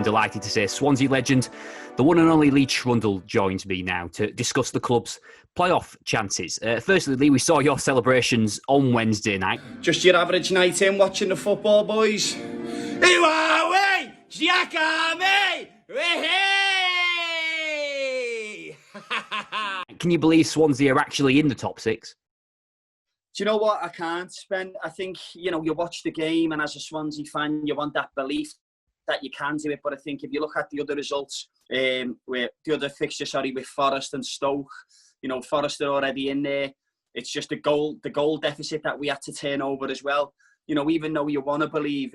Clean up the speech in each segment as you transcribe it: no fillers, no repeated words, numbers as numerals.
I'm delighted to say Swansea legend, the one and only Lee Trundle, joins me now to discuss the club's playoff chances. Firstly, Lee, we saw your celebrations on Wednesday night. Just your average night in watching the football, boys. Iwawe! Giacame! Hey! Can you believe Swansea are actually in the top six? Do you know what? I can't. I think, you watch the game, and as a Swansea fan, you want that belief that you can do it. But I think if you look at the other results, with the other fixture, with Forest and Stoke, Forest are already in there. It's just the goal deficit that we had to turn over as well. Even though you want to believe,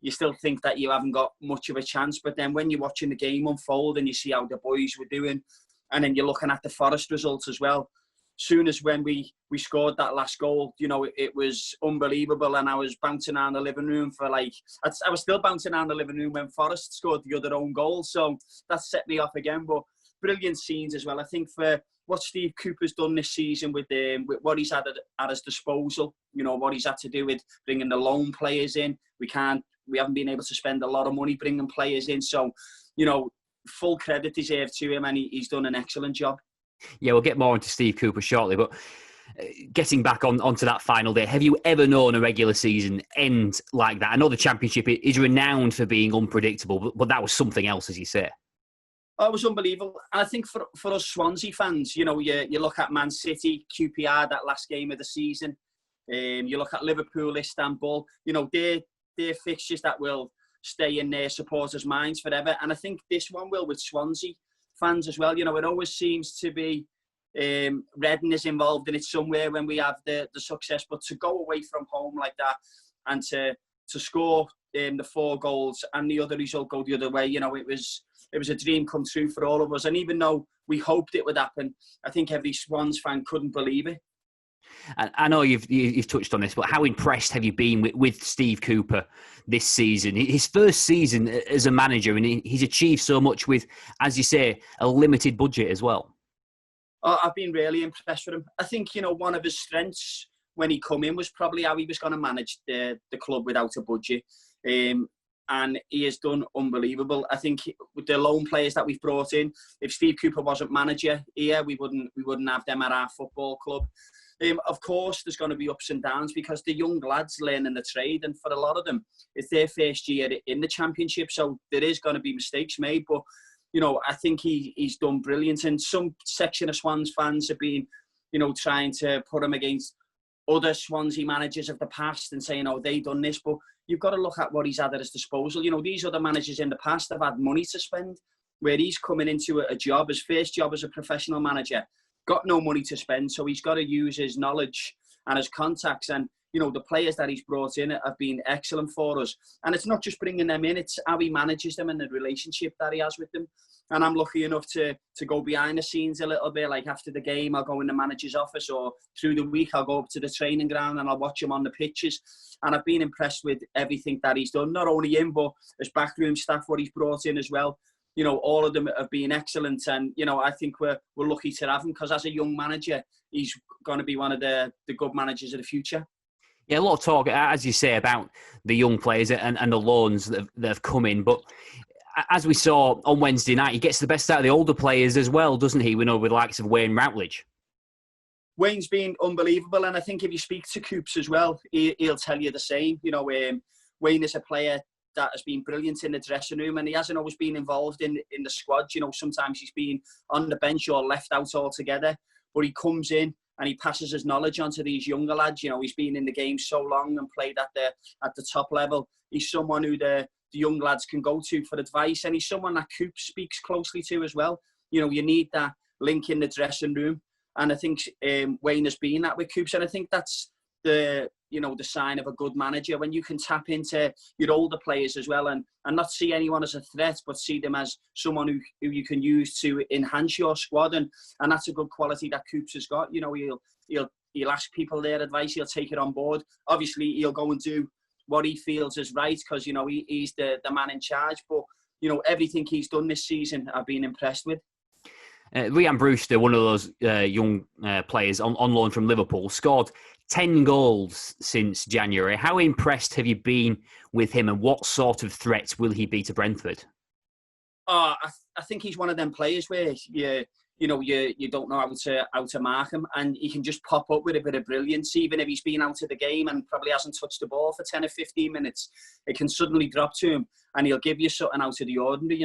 you still think that you haven't got much of a chance. But then when you're watching the game unfold and you see how the boys were doing, and then you're looking at the Forest results as well, soon as when we scored that last goal, it was unbelievable. And I was bouncing around the living room I was still bouncing around the living room when Forest scored the other own goal. So that set me off again. But brilliant scenes as well. I think for what Steve Cooper's done this season with what he's had at his disposal, what he's had to do with bringing the loan players in. We haven't been able to spend a lot of money bringing players in. So, full credit deserved to him, and he's done an excellent job. Yeah, we'll get more into Steve Cooper shortly, but getting back onto that final day, have you ever known a regular season end like that? I know the Championship is renowned for being unpredictable, but that was something else, as you say. Oh, it was unbelievable. And I think for us Swansea fans, you look at Man City, QPR, that last game of the season. You look at Liverpool, Istanbul, they're fixtures that will stay in their supporters' minds forever. And I think this one will with Swansea fans as well. It always seems to be Reading is involved in it somewhere when we have the success. But to go away from home like that and to score the 4 goals and the other result go the other way, it was a dream come true for all of us. And even though we hoped it would happen, I think every Swans fan couldn't believe it. I know you've touched on this, but how impressed have you been with Steve Cooper this season? His first season as a manager, and he's achieved so much with, as you say, a limited budget as well. I've been really impressed with him. I think, one of his strengths when he come in was probably how he was going to manage the club without a budget. And he has done unbelievable. I think with the loan players that we've brought in, if Steve Cooper wasn't manager here, we wouldn't have them at our football club. Of course, there's going to be ups and downs because the young lads learning the trade, and for a lot of them, it's their first year in the Championship, so there is going to be mistakes made. But I think he's done brilliant, and some section of Swans fans have been, trying to put him against other Swansea managers of the past and saying, "Oh, they done this," but you've got to look at what he's had at his disposal. These other managers in the past have had money to spend, where he's coming into a job, his first job as a professional manager, got no money to spend, so he's got to use his knowledge and his contacts. And the players that he's brought in have been excellent for us. And it's not just bringing them in, it's how he manages them and the relationship that he has with them. And I'm lucky enough to go behind the scenes a little bit. Like after the game, I'll go in the manager's office, or through the week, I'll go up to the training ground and I'll watch him on the pitches. And I've been impressed with everything that he's done, not only him, but his backroom staff, what he's brought in as well. All of them have been excellent. And, I think we're lucky to have him, because as a young manager, he's going to be one of the good managers of the future. Yeah, a lot of talk, as you say, about the young players and the loans that have come in. But as we saw on Wednesday night, he gets the best out of the older players as well, doesn't he? We know with the likes of Wayne Routledge. Wayne's been unbelievable. And I think if you speak to Coops as well, he'll tell you the same. Wayne is a player that has been brilliant in the dressing room, and he hasn't always been involved in the squad. Sometimes he's been on the bench or left out altogether, but he comes in and he passes his knowledge on to these younger lads. He's been in the game so long and played at the top level. He's someone who the young lads can go to for advice, and he's someone that Coop speaks closely to as well. You need that link in the dressing room, and I think Wayne has been that with Coops, and I think that's the sign of a good manager, when you can tap into your older players as well and not see anyone as a threat, but see them as someone who you can use to enhance your squad, and that's a good quality that Coops has got. He'll ask people their advice, he'll take it on board. Obviously, he'll go and do what he feels is right, because he's the man in charge. But everything he's done this season, I've been impressed with. Brewster, one of those young players on loan from Liverpool, scored 10 goals since January. How impressed have you been with him, and what sort of threat will he be to Brentford? I think he's one of them players where you don't know how to mark him, and he can just pop up with a bit of brilliance. Even if he's been out of the game and probably hasn't touched the ball for 10 or 15 minutes, it can suddenly drop to him and he'll give you something out of the ordinary.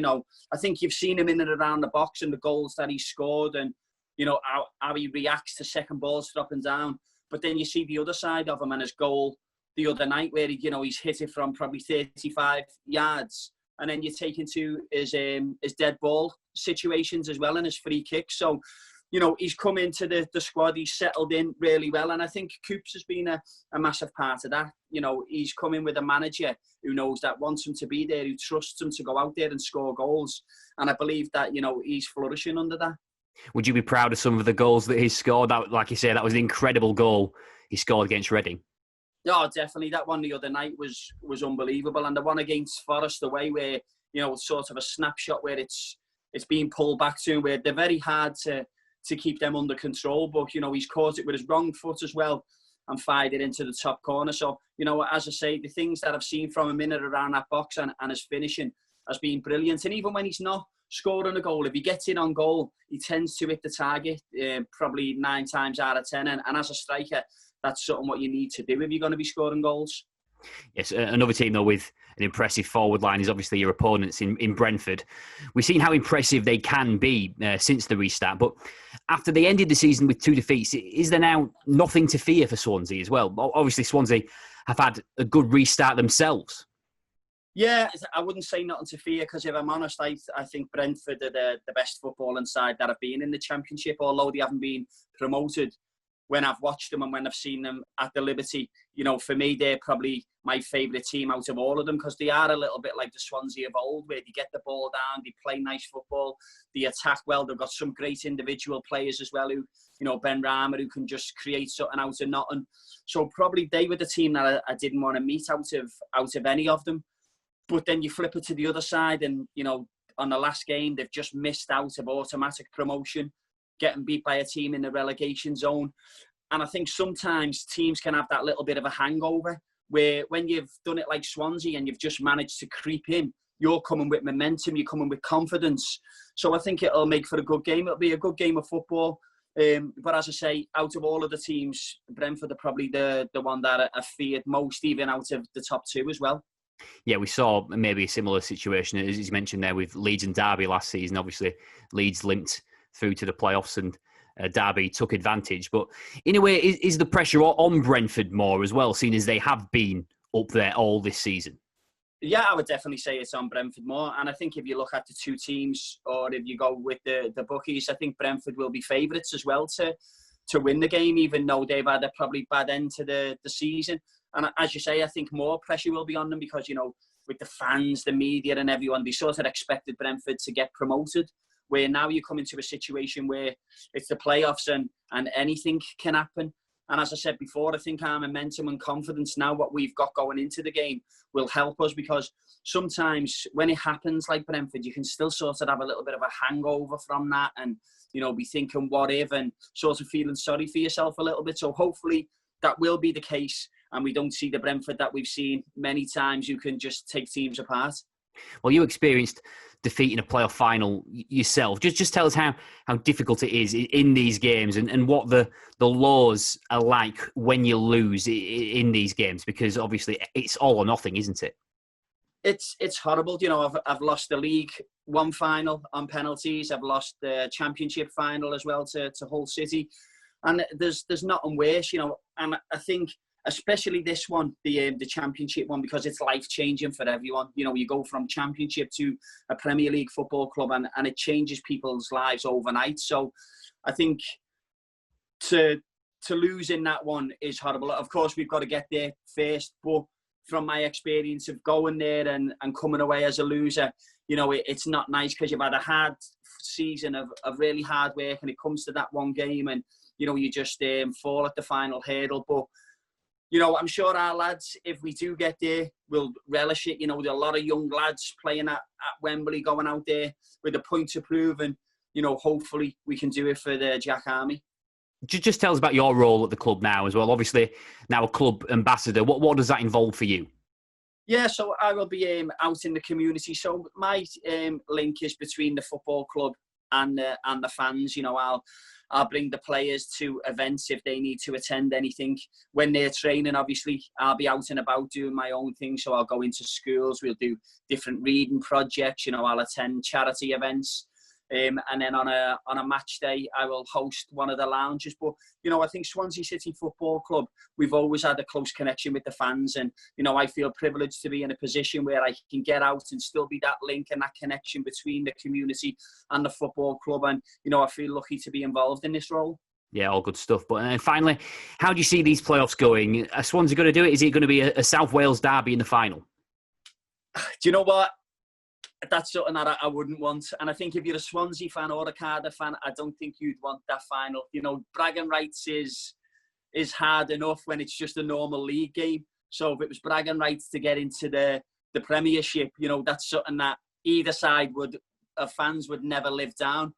I think you've seen him in and around the box and the goals that he scored, and how he reacts to second balls dropping down. But then you see the other side of him and his goal the other night where he's hit it from probably 35 yards. And then you take into his dead ball situations as well and his free kicks. So, he's come into the squad. He's settled in really well. And I think Coops has been a massive part of that. He's come in with a manager who knows that, wants him to be there, who trusts him to go out there and score goals. And I believe that, he's flourishing under that. Would you be proud of some of the goals that he's scored? That, like you say, that was an incredible goal he scored against Reading. No, definitely. That one the other night was unbelievable, and the one against Forest away, where it's sort of a snapshot where it's being pulled back to him, where they're very hard to keep them under control. But he's caught it with his wrong foot as well and fired it into the top corner. So as I say, the things that I've seen from him in and around that box and his finishing has been brilliant. And even when he's not scoring a goal, if he gets in on goal, he tends to hit the target probably 9 times out of 10. And as a striker, that's something what you need to do if you're going to be scoring goals. Yes, another team, though, with an impressive forward line is obviously your opponents in Brentford. We've seen how impressive they can be since the restart, but after they ended the season with 2 defeats, is there now nothing to fear for Swansea as well? Obviously, Swansea have had a good restart themselves. Yeah, I wouldn't say nothing to fear, because if I'm honest, I think Brentford are the best footballing side that have been in the Championship, although they haven't been promoted. When I've watched them and when I've seen them at the Liberty, for me, they're probably my favourite team out of all of them, because they are a little bit like the Swansea of old, where they get the ball down, they play nice football, they attack well. They've got some great individual players as well who, Ben Rama, who can just create something out of nothing. So probably they were the team that I didn't want to meet out of any of them. But then you flip it to the other side and, on the last game, they've just missed out of automatic promotion, getting beat by a team in the relegation zone. And I think sometimes teams can have that little bit of a hangover, where when you've done it like Swansea and you've just managed to creep in, you're coming with momentum, you're coming with confidence. So I think it'll make for a good game. It'll be a good game of football. But as I say, out of all of the teams, Brentford are probably the one that I feared most, even out of the top 2 as well. Yeah, we saw maybe a similar situation, as you mentioned there, with Leeds and Derby last season. Obviously, Leeds limped through to the playoffs and Derby took advantage. But in a way, is the pressure on Brentford more as well, seeing as they have been up there all this season? Yeah, I would definitely say it's on Brentford more. And I think if you look at the 2 teams, or if you go with the bookies, I think Brentford will be favourites as well to win the game, even though they've had a probably bad end to the season. And as you say, I think more pressure will be on them because, with the fans, the media and everyone, they sort of expected Brentford to get promoted, where now you come into a situation where it's the playoffs and anything can happen. And as I said before, I think our momentum and confidence now, what we've got going into the game, will help us, because sometimes when it happens like Brentford, you can still sort of have a little bit of a hangover from that and, be thinking what if and sort of feeling sorry for yourself a little bit. So hopefully that will be the case, and we don't see the Brentford that we've seen many times who can just take teams apart. Well, you experienced defeat in a playoff final yourself. Just tell us how difficult it is in these games and what the laws are like when you lose in these games, because obviously it's all or nothing, isn't it? It's horrible. I've lost the League One final on penalties. I've lost the Championship final as well to Hull City. And there's nothing worse, and I think especially this one, the Championship one, because it's life-changing for everyone. You go from Championship to a Premier League football club and it changes people's lives overnight. So I think to lose in that one is horrible. Of course, we've got to get there first, but from my experience of going there and coming away as a loser, it's not nice, because you've had a hard season of really hard work, and it comes to that one game and, you just fall at the final hurdle. But, I'm sure our lads, if we do get there, will relish it. There are a lot of young lads playing at Wembley, going out there with a point to prove. And, hopefully we can do it for the Jack Army. Just tell us about your role at the club now as well. Obviously, now a club ambassador. What does that involve for you? Yeah, so I will be out in the community. So my link is between the football club and the fans. You know, I'll bring the players to events if they need to attend anything. When they're training, obviously, I'll be out and about doing my own thing. So I'll go into schools. We'll do different reading projects. You know, I'll attend charity events. And then on a match day, I will host one of the lounges. But, you know, I think Swansea City Football Club, we've always had a close connection with the fans. And, you know, I feel privileged to be in a position where I can get out and still be that link and that connection between the community and the football club. And, you know, I feel lucky to be involved in this role. Yeah, all good stuff. But finally, how do you see these playoffs going? Are Swansea going to do it? Is it going to be a South Wales derby in the final? Do you know what? That's something that I wouldn't want. And I think if you're a Swansea fan or a Cardiff fan, I don't think you'd want that final. You know, bragging rights is hard enough when it's just a normal league game. So if it was bragging rights to get into the Premiership, you know, that's something that either side fans would never live down.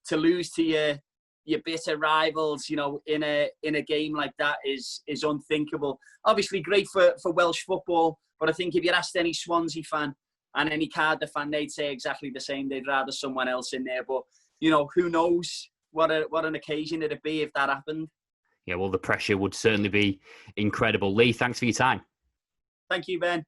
To lose to your bitter rivals, you know, in a game like that is unthinkable. Obviously great for Welsh football, but I think if you asked any Swansea fan and any Cardiff fan, they'd say exactly the same. They'd rather someone else in there. But, you know, who knows what an occasion it'd be if that happened. Yeah, well, the pressure would certainly be incredible. Lee, thanks for your time. Thank you, Ben.